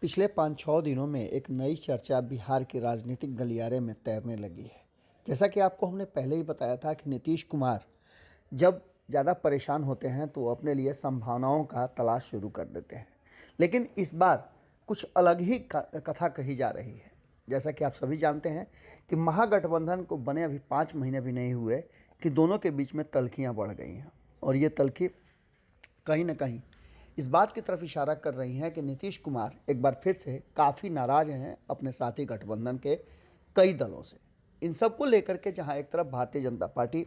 पिछले 5-6 दिनों में एक नई चर्चा बिहार के राजनीतिक गलियारे में तैरने लगी है। जैसा कि आपको हमने पहले ही बताया था कि नीतीश कुमार जब ज़्यादा परेशान होते हैं तो वो अपने लिए संभावनाओं का तलाश शुरू कर देते हैं। लेकिन इस बार कुछ अलग ही कथा कही जा रही है। जैसा कि आप सभी जानते हैं कि महागठबंधन को बने अभी 5 महीने भी नहीं हुए कि दोनों के बीच में तल्खियाँ बढ़ गई हैं और ये तल्खी कहीं ना कहीं इस बात की तरफ इशारा कर रही हैं कि नीतीश कुमार एक बार फिर से काफ़ी नाराज़ हैं अपने साथी गठबंधन के कई दलों से। इन सब को लेकर के जहां एक तरफ भारतीय जनता पार्टी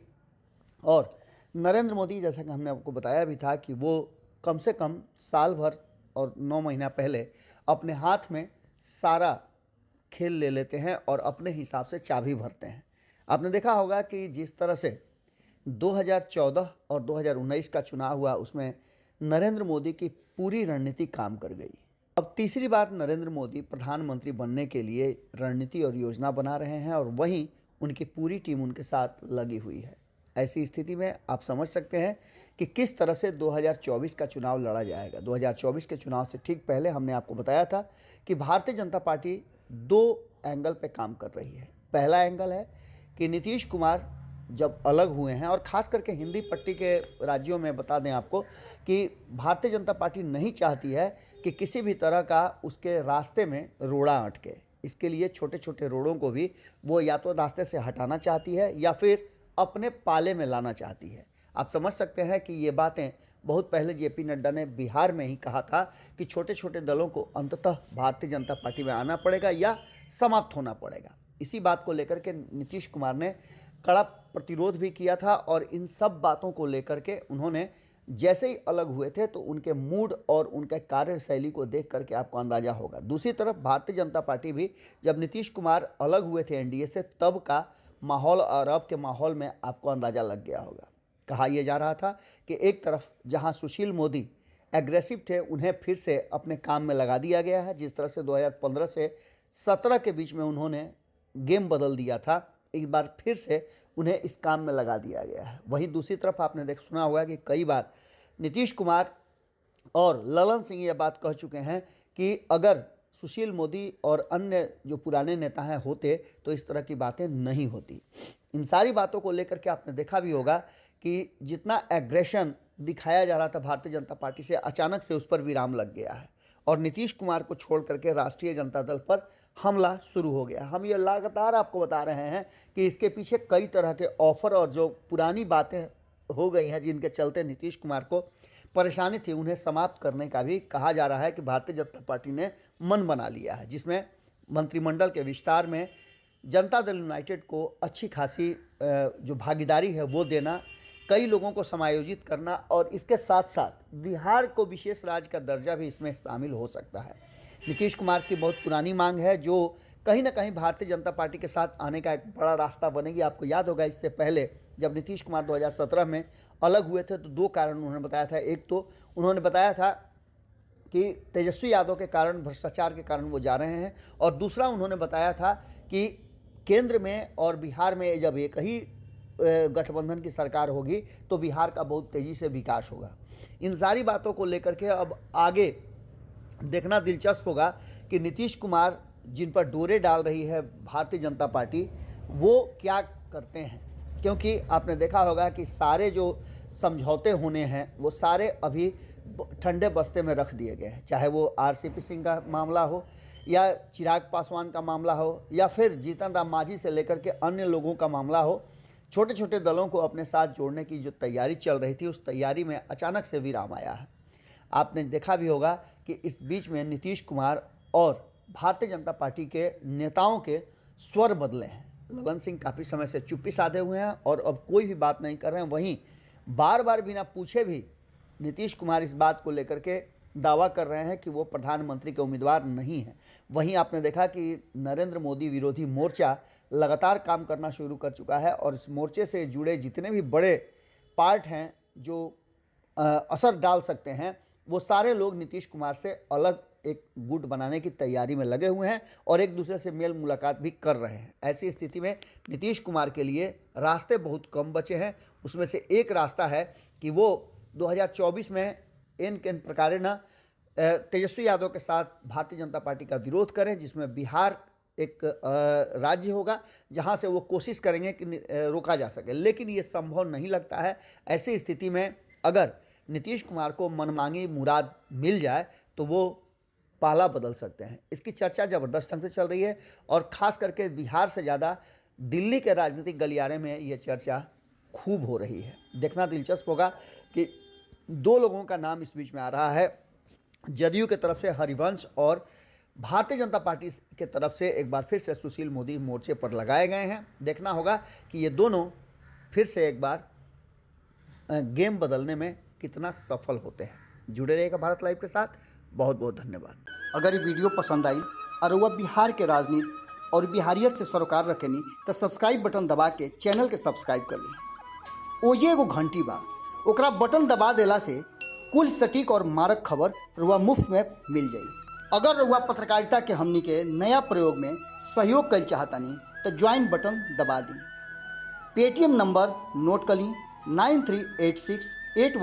और नरेंद्र मोदी, जैसा कि हमने आपको बताया भी था कि वो कम से कम साल भर और 9 महीना पहले अपने हाथ में सारा खेल ले लेते हैं और अपने हिसाब से चाबी भरते हैं। आपने देखा होगा कि जिस तरह से 2014 और 2019 का चुनाव हुआ उसमें नरेंद्र मोदी की पूरी रणनीति काम कर गई। अब तीसरी बार नरेंद्र मोदी प्रधानमंत्री बनने के लिए रणनीति और योजना बना रहे हैं और वहीं उनकी पूरी टीम उनके साथ लगी हुई है। ऐसी स्थिति में आप समझ सकते हैं कि किस तरह से 2024 का चुनाव लड़ा जाएगा। 2024 के चुनाव से ठीक पहले हमने आपको बताया था कि भारतीय जनता पार्टी 2 एंगल पे काम कर रही है। पहला एंगल है कि नीतीश कुमार जब अलग हुए हैं और ख़ास करके हिंदी पट्टी के राज्यों में बता दें आपको कि भारतीय जनता पार्टी नहीं चाहती है कि किसी भी तरह का उसके रास्ते में रोड़ा अटके। इसके लिए छोटे छोटे रोड़ों को भी वो या तो रास्ते से हटाना चाहती है या फिर अपने पाले में लाना चाहती है। आप समझ सकते हैं कि ये बातें बहुत पहले जेपी नड्डा ने बिहार में ही कहा था कि छोटे छोटे दलों को अंततः भारतीय जनता पार्टी में आना पड़ेगा या समाप्त होना पड़ेगा। इसी बात को लेकर के नीतीश कुमार ने कड़ा प्रतिरोध भी किया था और इन सब बातों को लेकर के उन्होंने जैसे ही अलग हुए थे तो उनके मूड और उनके कार्यशैली को देख करके आपको अंदाज़ा होगा। दूसरी तरफ भारतीय जनता पार्टी भी जब नीतीश कुमार अलग हुए थे एनडीए से तब का माहौल और अब के माहौल में आपको अंदाज़ा लग गया होगा। कहा यह जा रहा था कि एक तरफ जहां सुशील मोदी एग्रेसिव थे उन्हें फिर से अपने काम में लगा दिया गया है। जिस तरह से 2015 से 17 के बीच में उन्होंने गेम बदल दिया था, एक बार फिर से उन्हें इस काम में लगा दिया गया है। वहीं दूसरी तरफ आपने सुना होगा कि कई बार नीतीश कुमार और ललन सिंह ये बात कह चुके हैं कि अगर सुशील मोदी और अन्य जो पुराने नेता हैं होते तो इस तरह की बातें नहीं होती। इन सारी बातों को लेकर के आपने देखा भी होगा कि जितना एग्रेशन दिखाया जा रहा था भारतीय जनता पार्टी से, अचानक से उस पर विराम लग गया है और नीतीश कुमार को छोड़ करके राष्ट्रीय जनता दल पर हमला शुरू हो गया। हम ये लगातार आपको बता रहे हैं कि इसके पीछे कई तरह के ऑफर और जो पुरानी बातें हो गई हैं जिनके चलते नीतीश कुमार को परेशानी थी उन्हें समाप्त करने का भी कहा जा रहा है कि भारतीय जनता पार्टी ने मन बना लिया है, जिसमें मंत्रिमंडल के विस्तार में जनता दल यूनाइटेड को अच्छी खासी जो भागीदारी है वो देना, कई लोगों को समायोजित करना और इसके साथ साथ बिहार को विशेष राज्य का दर्जा भी इसमें शामिल हो सकता है। नीतीश कुमार की बहुत पुरानी मांग है जो कहीं ना कहीं भारतीय जनता पार्टी के साथ आने का एक बड़ा रास्ता बनेगी। आपको याद होगा इससे पहले जब नीतीश कुमार 2017 में अलग हुए थे तो 2 कारण उन्होंने बताया था। एक तो उन्होंने बताया था कि तेजस्वी यादव के कारण, भ्रष्टाचार के कारण वो जा रहे हैं और दूसरा उन्होंने बताया था कि केंद्र में और बिहार में जब एक ही गठबंधन की सरकार होगी तो बिहार का बहुत तेज़ी से विकास होगा। इन सारी बातों को लेकर के अब आगे देखना दिलचस्प होगा कि नीतीश कुमार जिन पर डोरे डाल रही है भारतीय जनता पार्टी वो क्या करते हैं, क्योंकि आपने देखा होगा कि सारे जो समझौते होने हैं वो सारे अभी ठंडे बस्ते में रख दिए गए हैं। चाहे वो आरसीपी सिंह का मामला हो या चिराग पासवान का मामला हो या फिर जीतन राम मांझी से लेकर के अन्य लोगों का मामला हो, छोटे छोटे दलों को अपने साथ जोड़ने की जो तैयारी चल रही थी उस तैयारी में अचानक से विराम आया है। आपने देखा भी होगा कि इस बीच में नीतीश कुमार और भारतीय जनता पार्टी के नेताओं के स्वर बदले हैं। ललन सिंह काफ़ी समय से चुप्पी साधे हुए हैं और अब कोई भी बात नहीं कर रहे हैं। वहीं बार बार बिना पूछे भी नीतीश कुमार इस बात को लेकर के दावा कर रहे हैं कि वो प्रधानमंत्री के उम्मीदवार नहीं हैं। वहीं आपने देखा कि नरेंद्र मोदी विरोधी मोर्चा लगातार काम करना शुरू कर चुका है और इस मोर्चे से जुड़े जितने भी बड़े पार्ट हैं जो असर डाल सकते हैं वो सारे लोग नीतीश कुमार से अलग एक गुट बनाने की तैयारी में लगे हुए हैं और एक दूसरे से मेल मुलाकात भी कर रहे हैं। ऐसी स्थिति में नीतीश कुमार के लिए रास्ते बहुत कम बचे हैं। उसमें से एक रास्ता है कि वो 2024 में इन किन प्रकारे न तेजस्वी यादव के साथ भारतीय जनता पार्टी का विरोध करें, जिसमें बिहार एक राज्य होगा जहां से वो कोशिश करेंगे कि रोका जा सके, लेकिन ये संभव नहीं लगता है। ऐसी स्थिति में अगर नीतीश कुमार को मनमांगी मुराद मिल जाए तो वो पाला बदल सकते हैं। इसकी चर्चा ज़बरदस्त ढंग से चल रही है और ख़ास करके बिहार से ज़्यादा दिल्ली के राजनीतिक गलियारे में ये चर्चा खूब हो रही है। देखना दिलचस्प होगा कि दो लोगों का नाम इस बीच में आ रहा है, जदयू की तरफ से हरिवंश और भारतीय जनता पार्टी के तरफ से एक बार फिर से सुशील मोदी मोर्चे पर लगाए गए हैं। देखना होगा कि ये दोनों फिर से एक बार गेम बदलने में कितना सफल होते हैं। जुड़े रहिएगा भारत लाइव के साथ। बहुत बहुत धन्यवाद। अगर ये वीडियो पसंद आई और वह बिहार के राजनीति और बिहारियत से सरोकार रखेनी तो सब्सक्राइब बटन दबा के चैनल के सब्सक्राइब कर ली। ओजे एगो घंटी बा, ओकरा बटन दबा देला से कुल सटीक और मारक खबर रुआ मुफ्त में मिल जाई। अगर रुआ पत्रकारिता के हमनी के नया प्रयोग में सहयोग कर चाहतानी तो ज्वाइन बटन दबा दी। पेटीएम नंबर नोट कर ली 938681